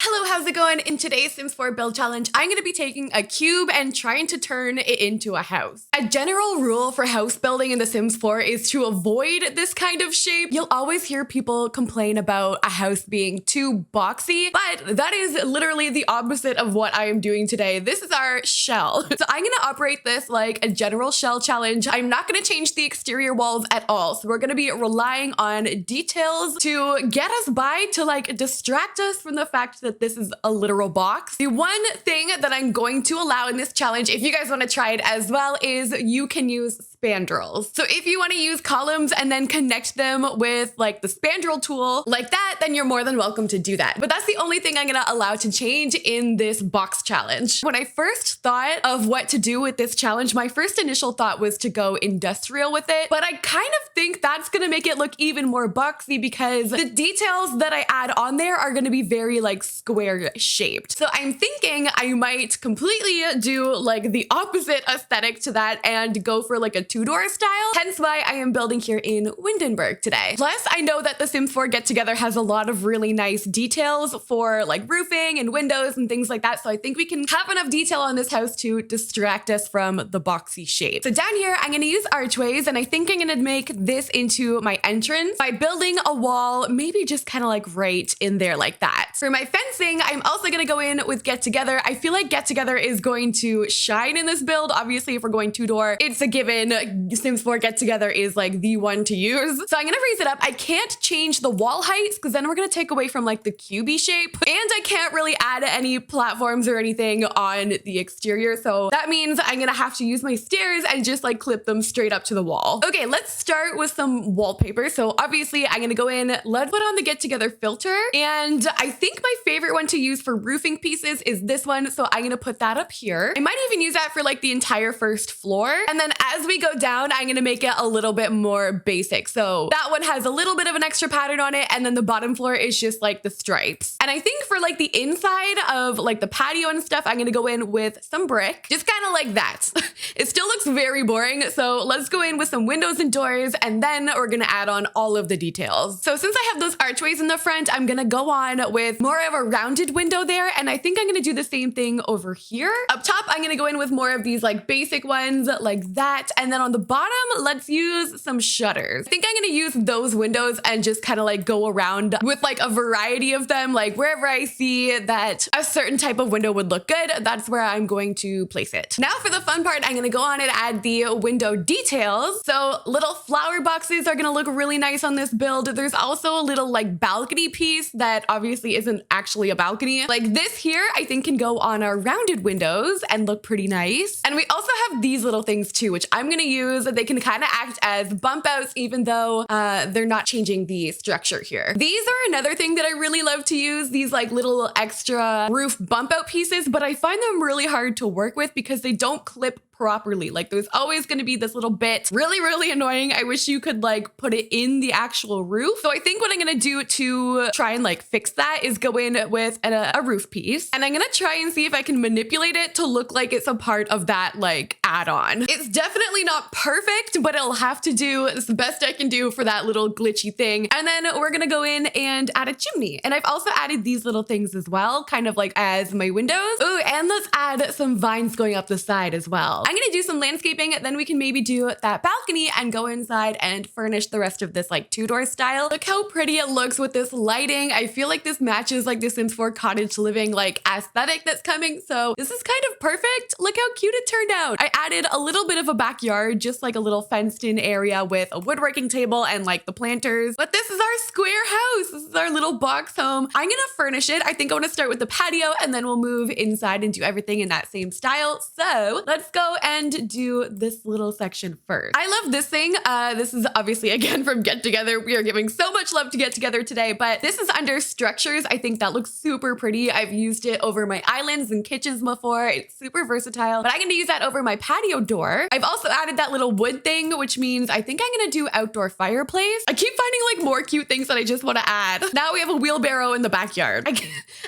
Hello, how's it going? In today's Sims 4 build challenge, I'm going to be taking a cube and trying to turn it into a house. A general rule for house building in The Sims 4 is to avoid this kind of shape. You'll always hear people complain about a house being too boxy, but that is literally the opposite of what I am doing today. This is our shell. So I'm going to operate this like a general shell challenge. I'm not going to change the exterior walls at all. So we're going to be relying on details to get us by, to like distract us from the fact that this is a literal box. The one thing that I'm going to allow in this challenge, if you guys want to try it as well, is you can use spandrels. So if you want to use columns and then connect them with like the spandrel tool like that, then you're more than welcome to do that. But that's the only thing I'm going to allow to change in this box challenge. When I first thought of what to do with this challenge, my first initial thought was to go industrial with it, but I kind of think that's going to make it look even more boxy because the details that I add on there are going to be very like square shaped. So I'm thinking I might completely do like the opposite aesthetic to that and go for like a two-door style. Hence why I am building here in Windenburg today. Plus, I know that the Sims 4 Get Together has a lot of really nice details for like roofing and windows and things like that. So I think we can have enough detail on this house to distract us from the boxy shape. So down here, I'm going to use archways, and I think I'm going to make this into my entrance by building a wall, maybe just kind of like right in there like that. For my fencing, I'm also going to go in with Get Together. I feel like Get Together is going to shine in this build. Obviously, if we're going two-door, it's a given. Sims 4 Get Together is like the one to use. So I'm going to raise it up. I can't change the wall heights because then we're going to take away from like the cubey shape. And I can't really add any platforms or anything on the exterior. So that means I'm going to have to use my stairs and just like clip them straight up to the wall. Okay, let's start with some wallpaper. So obviously I'm going to go in, let's put on the Get Together filter. And I think my favorite one to use for roofing pieces is this one. So I'm going to put that up here. I might even use that for like the entire first floor. And then as we go down, I'm going to make it a little bit more basic. So that one has a little bit of an extra pattern on it. And then the bottom floor is just like the stripes. And I think for like the inside of like the patio and stuff, I'm going to go in with some brick, just kind of like that. It still looks very boring. So let's go in with some windows and doors, and then we're going to add on all of the details. So since I have those archways in the front, I'm going to go on with more of a rounded window there. And I think I'm going to do the same thing over here. Up top, I'm going to go in with more of these like basic ones like that. And then on the bottom, let's use some shutters. I think I'm going to use those windows and just kind of like go around with like a variety of them. Like wherever I see that a certain type of window would look good, that's where I'm going to place it. Now for the fun part, I'm going to go on and add the window details. So little flower boxes are going to look really nice on this build. There's also a little like balcony piece that obviously isn't actually a balcony. Like this here, I think can go on our rounded windows and look pretty nice. And we also have these little things too, which I'm going to use. They can kind of act as bump outs, even though they're not changing the structure here. These are another thing that I really love to use, these like little extra roof bump out pieces, but I find them really hard to work with because they don't clip properly. Like there's always going to be this little bit, really annoying. I wish you could like put it in the actual roof. So I think what I'm going to do to try and like fix that is go in with a roof piece, and I'm going to try and see if I can manipulate it to look like it's a part of that like add-on. It's definitely not perfect, but it'll have to do. It's the best I can do for that little glitchy thing. And then we're going to go in and add a chimney. And I've also added these little things as well, kind of like as my windows. Oh, and let's add some vines going up the side as well. I'm going to do some landscaping, then we can maybe do that balcony and go inside and furnish the rest of this like two-door style. Look how pretty it looks with this lighting. I feel like this matches like the Sims 4 cottage living like aesthetic that's coming. So this is kind of perfect. Look how cute it turned out. I added a little bit of a backyard, just like a little fenced in area with a woodworking table and like the planters. But this is our square house. This is our little box home. I'm gonna furnish it. I think I want to start with the patio, and then we'll move inside and do everything in that same style. So let's go and do this little section first. I love this thing. This is obviously again from Get Together. We are giving so much love to Get Together today, but this is under structures. I think that looks super pretty. I've used it over my islands and kitchens before. It's super versatile, but I'm going to use that over my patio door. I've also added that little wood thing, which means I think I'm going to do outdoor fireplace. I keep finding like more cute things that I just want to add. Now we have a wheelbarrow in the backyard.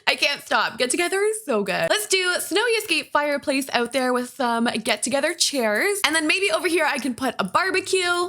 I can't stop. Get together is so good. Let's do snowy escape fireplace out there with some get together chairs. And then maybe over here I can put a barbecue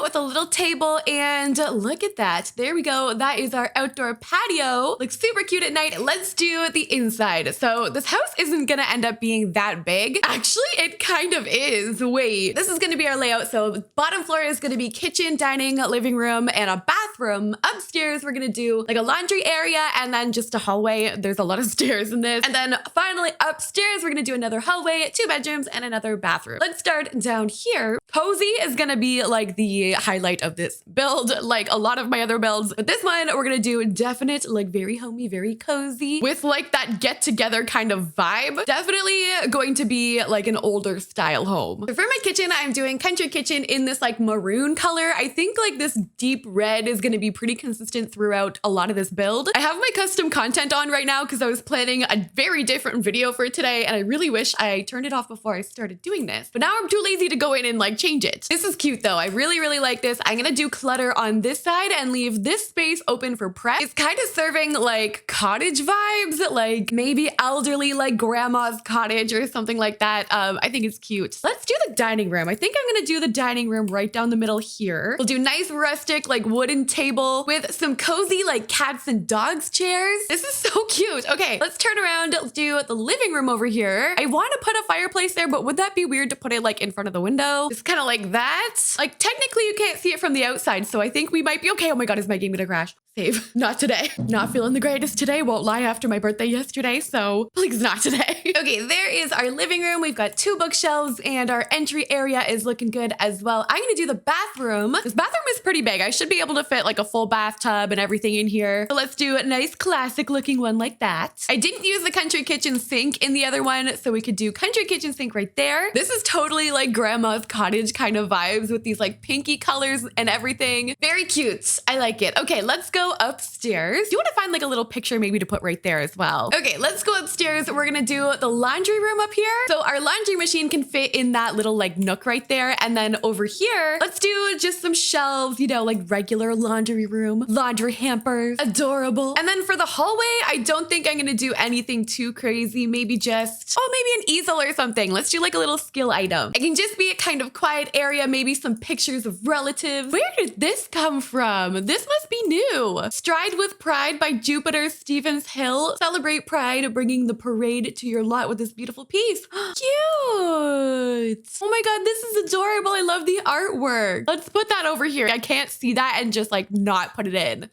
with a little table, and look at that. There we go. That is our outdoor patio. Looks super cute at night. Let's do the inside. So this house isn't gonna end up being that big. Actually, it kind of is. Wait, this is gonna be our layout. So bottom floor is gonna be kitchen, dining, living room, and a bathroom. Upstairs, we're gonna do like a laundry area and then just a hallway. There's a lot of stairs in this. And then finally upstairs, we're gonna do another hallway, 2 bedrooms, and another bathroom. Let's start down here. Cozy is gonna be like the highlight of this build, like a lot of my other builds. But this one, we're gonna do definite, like very homey, very cozy with like that get together kind of vibe. Definitely going to be like an older style home. So for my kitchen, I'm doing country kitchen in this like maroon color. I think like this deep red is gonna be pretty consistent throughout a lot of this build. I have my custom content on right now because I was planning a very different video for today, and I really wish I turned it off before I started doing this. But now I'm too lazy to go in and like change it. This is cute though. I really, really like this. I'm gonna do clutter on this side and leave this space open for prep. It's kind of serving like cottage vibes, like maybe elderly, like grandma's cottage or something like that. I think it's cute. Let's do the dining room. I think I'm gonna do the dining room right down the middle here. We'll do nice rustic, like wooden table with some cozy, like cats and dogs chairs. This is so cute. Okay, let's turn around. Let's do the living room over here. I want to put a fireplace there, but would that be weird to put it like in front of the window? It's kind of like that. Like technically you can't see it from the outside, so I think we might be okay. Oh my God, is my game gonna crash? Save. Not today. Not feeling the greatest today. Won't lie, after my birthday yesterday, so please not today. Okay, there is our living room. We've got 2 bookshelves and our entry area is looking good as well. I'm gonna do the bathroom. This bathroom is pretty big. I should be able to fit like a full bathtub and everything in here. So let's do a nice classic looking one like that. I didn't use the country kitchen sink in the other one, so we could do country kitchen sink right there. This is totally like grandma's cottage kind of vibes with these like pinky colors and everything. Very cute. I like it. Okay, let's go upstairs. Do you want to find like a little picture maybe to put right there as well? Okay, let's go upstairs. We're gonna do the laundry room up here. So our laundry machine can fit in that little like nook right there. And then over here, let's do just some shelves, you know, like regular laundry room, laundry hampers, adorable. And then for the hallway, I don't think I'm gonna do anything too crazy. Maybe just, oh, maybe an easel or something. Let's do like a little skill item. It can just be a kind of quiet area, maybe some pictures of relatives. Where did this come from? This must be new. Stride with Pride by Jupiter Stevens Hill. Celebrate Pride, bringing the parade to your lot with this beautiful piece. Cute. Oh my God, this is adorable. I love the artwork. Let's put that over here. I can't see that and just like not put it in.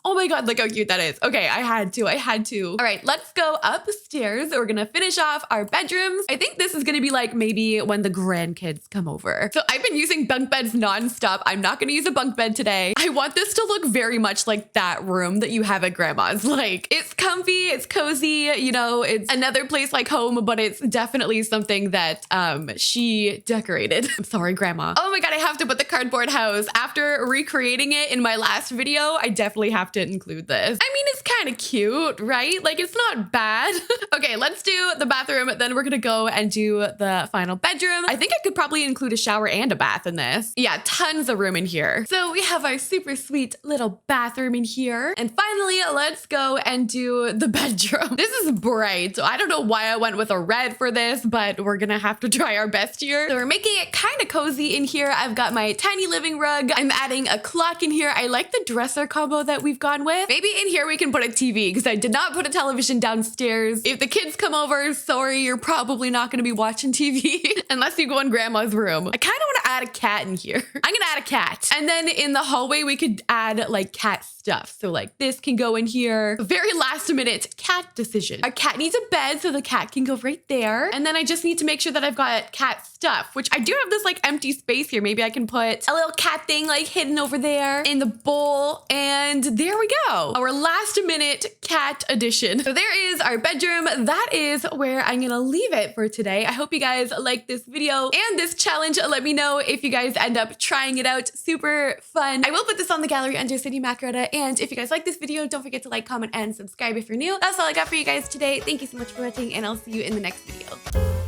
Oh my God, look how cute that is. Okay, I had to. All right, let's go upstairs. We're gonna finish off our bedrooms. I think this is gonna be like maybe when the grandkids come over. So I've been using bunk beds nonstop. I'm not gonna use a bunk bed today. I want this to look very much like that room that you have at grandma's. Like, it's comfy, it's cozy, you know, it's another place like home, but it's definitely something that she decorated. I'm sorry, grandma. Oh my God, I have to put the cardboard house. After recreating it in my last video, I definitely have to include this. I mean, it's kind of cute, right? Like, it's not bad. Okay, let's do the bathroom. Then we're gonna go and do the final bedroom. I think I could probably include a shower and a bath in this. Yeah, tons of room in here. So we have our super sweet little bathroom in here. And finally, let's go and do the bedroom. This is bright. So I don't know why I went with a red for this, but we're gonna have to try our best here. So we're making it kind of cozy in here. I've got my tiny living rug. I'm adding a clock in here. I like the dresser combo that we've gone with. Maybe in here we can put a TV because I did not put a television downstairs. If the kids come over, sorry, you're probably not gonna be watching TV unless you go in grandma's room. I kind of want to add a cat in here. I'm gonna add a cat. And then in the hallway, we could add like cat stuff. So like this can go in here. Very last minute cat decision. Our cat needs a bed, so the cat can go right there. And then I just need to make sure that I've got cat stuff, which I do have this like empty space here. Maybe I can put a little cat thing like hidden over there in the bowl. And there we go. Our last minute cat edition. So there is our bedroom. That is where I'm gonna leave it for today. I hope you guys like this video and this challenge. Let me know if you guys end up trying it out. Super fun. I will put this on the gallery under Sydneymacoretta. And if you guys like this video, don't forget to like, comment, and subscribe if you're new. That's all I got for you guys today. Thank you so much for watching, and I'll see you in the next video.